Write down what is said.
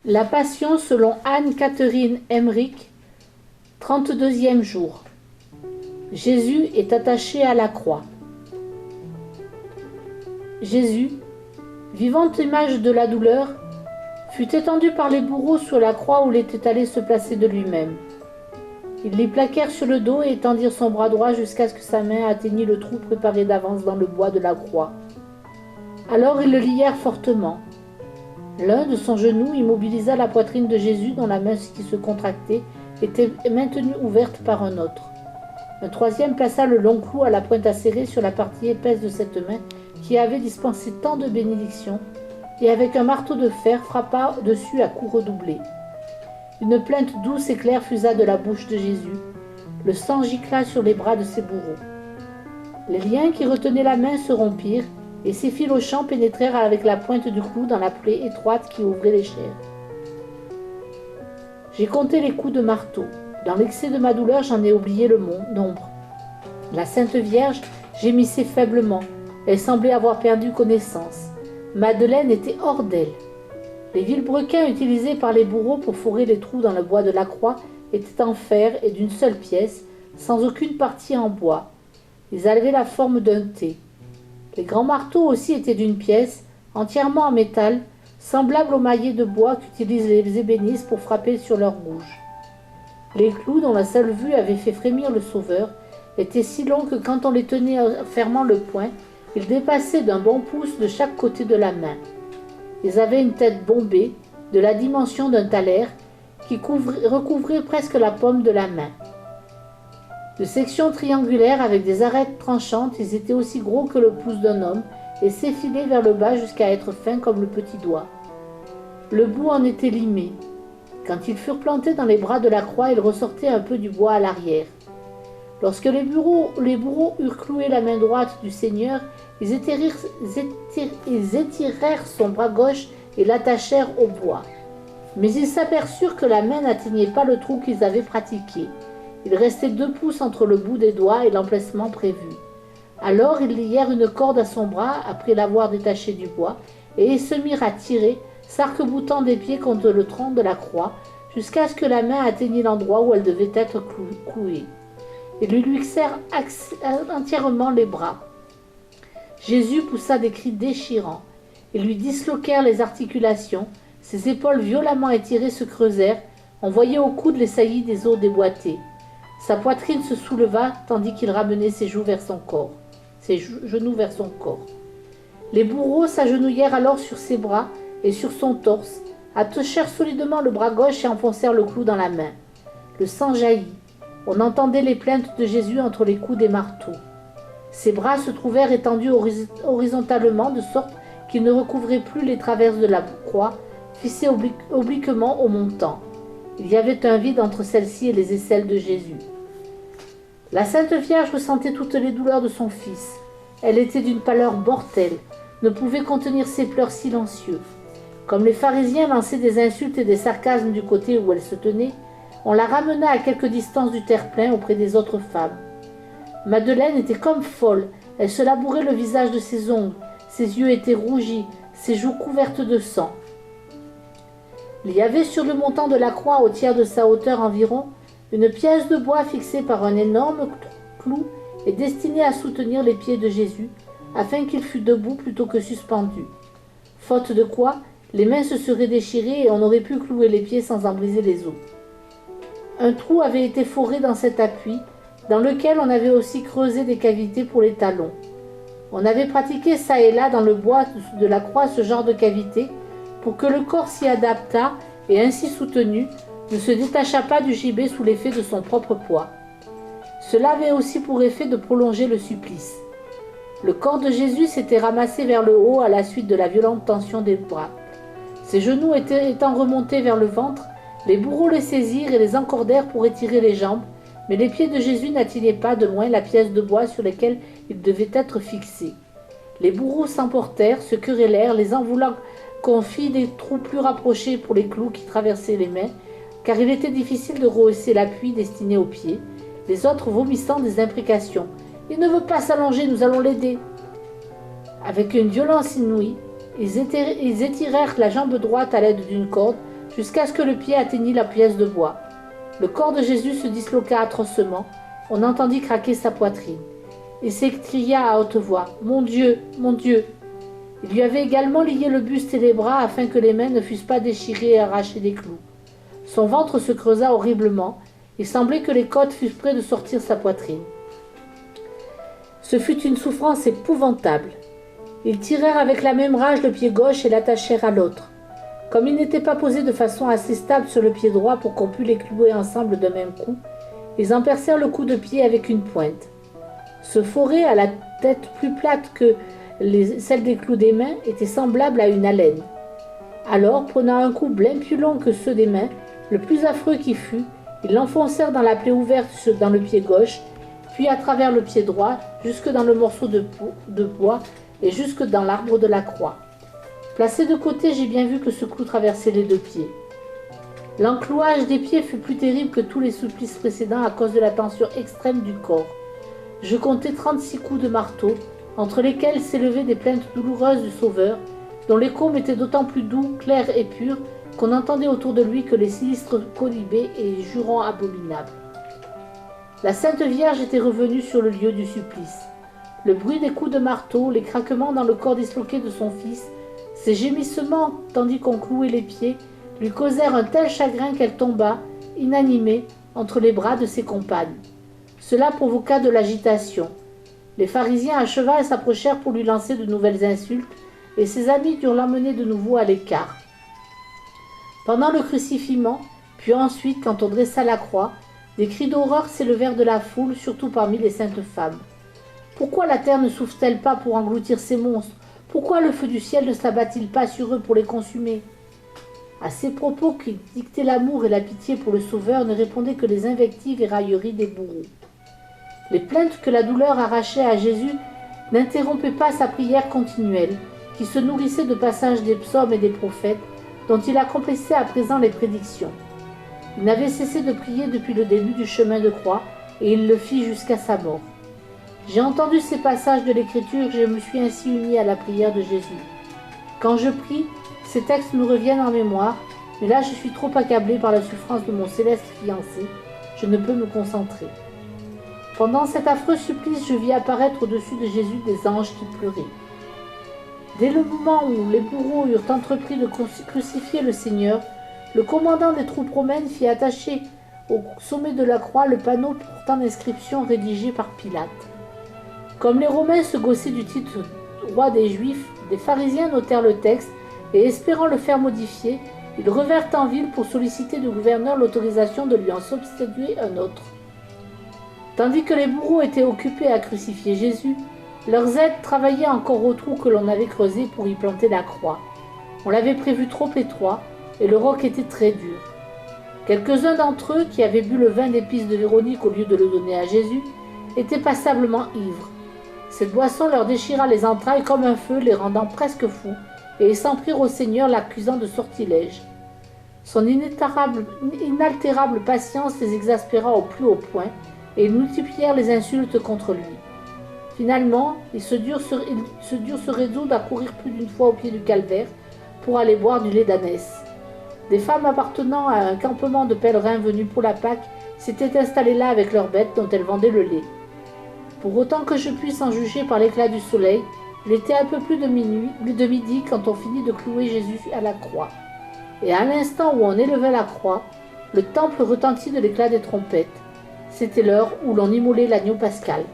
La Passion selon Anne-Catherine Emmerich, 32e jour. Jésus est attaché à la croix. Jésus, vivante image de la douleur, fut étendu par les bourreaux sur la croix où il était allé se placer de lui-même. Ils l'y plaquèrent sur le dos et étendirent son bras droit jusqu'à ce que sa main atteignît le trou préparé d'avance dans le bois de la croix. Alors ils le lièrent fortement. L'un de son genou immobilisa la poitrine de Jésus dont la main qui se contractait était maintenue ouverte par un autre. Un troisième plaça le long clou à la pointe acérée sur la partie épaisse de cette main qui avait dispensé tant de bénédictions et avec un marteau de fer frappa dessus à coups redoublés. Une plainte douce et claire fusa de la bouche de Jésus. Le sang gicla sur les bras de ses bourreaux. Les liens qui retenaient la main se rompirent et ses fils au champ pénétrèrent avec la pointe du clou dans la plaie étroite qui ouvrait les chairs. J'ai compté les coups de marteau. Dans l'excès de ma douleur, j'en ai oublié le nombre. La Sainte Vierge gémissait faiblement. Elle semblait avoir perdu connaissance. Madeleine était hors d'elle. Les vilebrequins utilisés par les bourreaux pour fourrer les trous dans le bois de la croix étaient en fer et d'une seule pièce, sans aucune partie en bois. Ils avaient la forme d'un T. Les grands marteaux aussi étaient d'une pièce, entièrement en métal, semblable aux maillets de bois qu'utilisent les ébénistes pour frapper sur leur bouche. Les clous, dont la seule vue avait fait frémir le Sauveur, étaient si longs que quand on les tenait fermant le poing, ils dépassaient d'un bon pouce de chaque côté de la main. Ils avaient une tête bombée, de la dimension d'un thaler, qui recouvrait presque la paume de la main. De section triangulaire avec des arêtes tranchantes, ils étaient aussi gros que le pouce d'un homme et s'effilaient vers le bas jusqu'à être fins comme le petit doigt. Le bout en était limé. Quand ils furent plantés dans les bras de la croix, il ressortait un peu du bois à l'arrière. Lorsque les bourreaux eurent cloué la main droite du Seigneur, ils étirèrent son bras gauche et l'attachèrent au bois. Mais ils s'aperçurent que la main n'atteignait pas le trou qu'ils avaient pratiqué. Il restait 2 pouces entre le bout des doigts et l'emplacement prévu. Alors ils lièrent une corde à son bras après l'avoir détaché du bois, et ils se mirent à tirer, s'arc-boutant des pieds contre le tronc de la croix, jusqu'à ce que la main atteignît l'endroit où elle devait être clouée. Ils lui luxèrent entièrement les bras. Jésus poussa des cris déchirants. Ils lui disloquèrent les articulations, ses épaules violemment étirées se creusèrent, on voyait au coude les saillies des os déboîtés. Sa poitrine se souleva tandis qu'il ramenait ses genoux vers son corps. Les bourreaux s'agenouillèrent alors sur ses bras et sur son torse, attachèrent solidement le bras gauche et enfoncèrent le clou dans la main. Le sang jaillit. On entendait les plaintes de Jésus entre les coups des marteaux. Ses bras se trouvèrent étendus horizontalement de sorte qu'ils ne recouvraient plus les traverses de la croix, fixées obliquement au montant. Il y avait un vide entre celle-ci et les aisselles de Jésus. La Sainte Vierge ressentait toutes les douleurs de son Fils. Elle était d'une pâleur mortelle, ne pouvait contenir ses pleurs silencieux. Comme les pharisiens lançaient des insultes et des sarcasmes du côté où elle se tenait, on la ramena à quelque distance du terre-plein auprès des autres femmes. Madeleine était comme folle, elle se labourait le visage de ses ongles, ses yeux étaient rougis, ses joues couvertes de sang. Il y avait sur le montant de la croix, au tiers de sa hauteur environ, une pièce de bois fixée par un énorme clou et destinée à soutenir les pieds de Jésus, afin qu'il fût debout plutôt que suspendu. Faute de quoi, les mains se seraient déchirées et on aurait pu clouer les pieds sans en briser les os. Un trou avait été foré dans cet appui, dans lequel on avait aussi creusé des cavités pour les talons. On avait pratiqué çà et là dans le bois de la croix ce genre de cavité, pour que le corps s'y adaptât et ainsi soutenu, ne se détachât pas du gibet sous l'effet de son propre poids. Cela avait aussi pour effet de prolonger le supplice. Le corps de Jésus s'était ramassé vers le haut à la suite de la violente tension des bras. Ses genoux étant remontés vers le ventre, les bourreaux les saisirent et les encordèrent pour étirer les jambes, mais les pieds de Jésus n'atteignaient pas de loin la pièce de bois sur laquelle ils devaient être fixés. Les bourreaux s'emportèrent, se querellèrent, les en voulant qu'on fît des trous plus rapprochés pour les clous qui traversaient les mains, car il était difficile de rehausser l'appui destiné aux pieds, les autres vomissant des imprécations. « Il ne veut pas s'allonger, nous allons l'aider !» Avec une violence inouïe, ils étirèrent la jambe droite à l'aide d'une corde jusqu'à ce que le pied atteignît la pièce de bois. Le corps de Jésus se disloqua atrocement, on entendit craquer sa poitrine. Il s'écria à haute voix, « Mon Dieu, mon Dieu !» Il lui avait également lié le buste et les bras afin que les mains ne fussent pas déchirées et arrachées des clous. Son ventre se creusa horriblement, il semblait que les côtes fussent près de sortir sa poitrine. Ce fut une souffrance épouvantable. Ils tirèrent avec la même rage le pied gauche et l'attachèrent à l'autre. Comme il n'était pas posé de façon assez stable sur le pied droit pour qu'on pût les clouer ensemble d'un même coup, ils en percèrent le coup de pied avec une pointe. Ce forêt, à la tête plus plate que celle des clous des mains, était semblable à une haleine. Alors, prenant un coup bien plus long que ceux des mains, le plus affreux qui fût, ils l'enfoncèrent dans la plaie ouverte dans le pied gauche, puis à travers le pied droit, jusque dans le morceau de bois et jusque dans l'arbre de la croix. Placé de côté, j'ai bien vu que ce clou traversait les deux pieds. L'enclouage des pieds fut plus terrible que tous les supplices précédents à cause de la tension extrême du corps. Je comptai 36 coups de marteau, entre lesquels s'élevaient des plaintes douloureuses du Sauveur, dont l'écho m'était d'autant plus doux, clair et pur, qu'on entendait autour de lui que les sinistres colibés et jurons abominables. La Sainte Vierge était revenue sur le lieu du supplice. Le bruit des coups de marteau, les craquements dans le corps disloqué de son fils, ses gémissements tandis qu'on clouait les pieds, lui causèrent un tel chagrin qu'elle tomba, inanimée, entre les bras de ses compagnes. Cela provoqua de l'agitation. Les pharisiens à cheval s'approchèrent pour lui lancer de nouvelles insultes, et ses amis durent l'emmener de nouveau à l'écart. Pendant le crucifixion, puis ensuite, quand on dressa la croix, des cris d'horreur s'élevèrent de la foule, surtout parmi les saintes femmes. Pourquoi la terre ne s'ouvre-t-elle pas pour engloutir ces monstres? Pourquoi le feu du ciel ne s'abat-il pas sur eux pour les consumer? À ces propos qui dictaient l'amour et la pitié pour le Sauveur ne répondaient que les invectives et railleries des bourreaux. Les plaintes que la douleur arrachait à Jésus n'interrompaient pas sa prière continuelle, qui se nourrissait de passages des psaumes et des prophètes, dont il accomplissait à présent les prédictions. Il n'avait cessé de prier depuis le début du chemin de croix, et il le fit jusqu'à sa mort. J'ai entendu ces passages de l'Écriture, je me suis ainsi uni à la prière de Jésus. Quand je prie, ces textes me reviennent en mémoire, mais là je suis trop accablé par la souffrance de mon céleste fiancé, je ne peux me concentrer. Pendant cet affreux supplice, je vis apparaître au-dessus de Jésus des anges qui pleuraient. Dès le moment où les bourreaux eurent entrepris de crucifier le Seigneur, le commandant des troupes romaines fit attacher au sommet de la croix le panneau portant l'inscription rédigée par Pilate. Comme les Romains se gaussaient du titre roi des Juifs, des pharisiens notèrent le texte et, espérant le faire modifier, ils revinrent en ville pour solliciter du gouverneur l'autorisation de lui en substituer un autre. Tandis que les bourreaux étaient occupés à crucifier Jésus, leurs aides travaillaient encore au trou que l'on avait creusé pour y planter la croix. On l'avait prévu trop étroit et le roc était très dur. Quelques-uns d'entre eux, qui avaient bu le vin d'épices de Véronique au lieu de le donner à Jésus, étaient passablement ivres. Cette boisson leur déchira les entrailles comme un feu, les rendant presque fous, et ils s'en prirent au Seigneur, l'accusant de sortilège. Son inaltérable patience les exaspéra au plus haut point, et ils multiplièrent les insultes contre lui. Finalement, ils durent se résoudre à courir plus d'une fois au pied du calvaire pour aller boire du lait d'ânesse. Des femmes appartenant à un campement de pèlerins venus pour la Pâque s'étaient installées là avec leurs bêtes dont elles vendaient le lait. Pour autant que je puisse en juger par l'éclat du soleil, il était un peu plus de midi quand on finit de clouer Jésus à la croix. Et à l'instant où on élevait la croix, le temple retentit de l'éclat des trompettes. C'était l'heure où l'on immolait l'agneau pascal.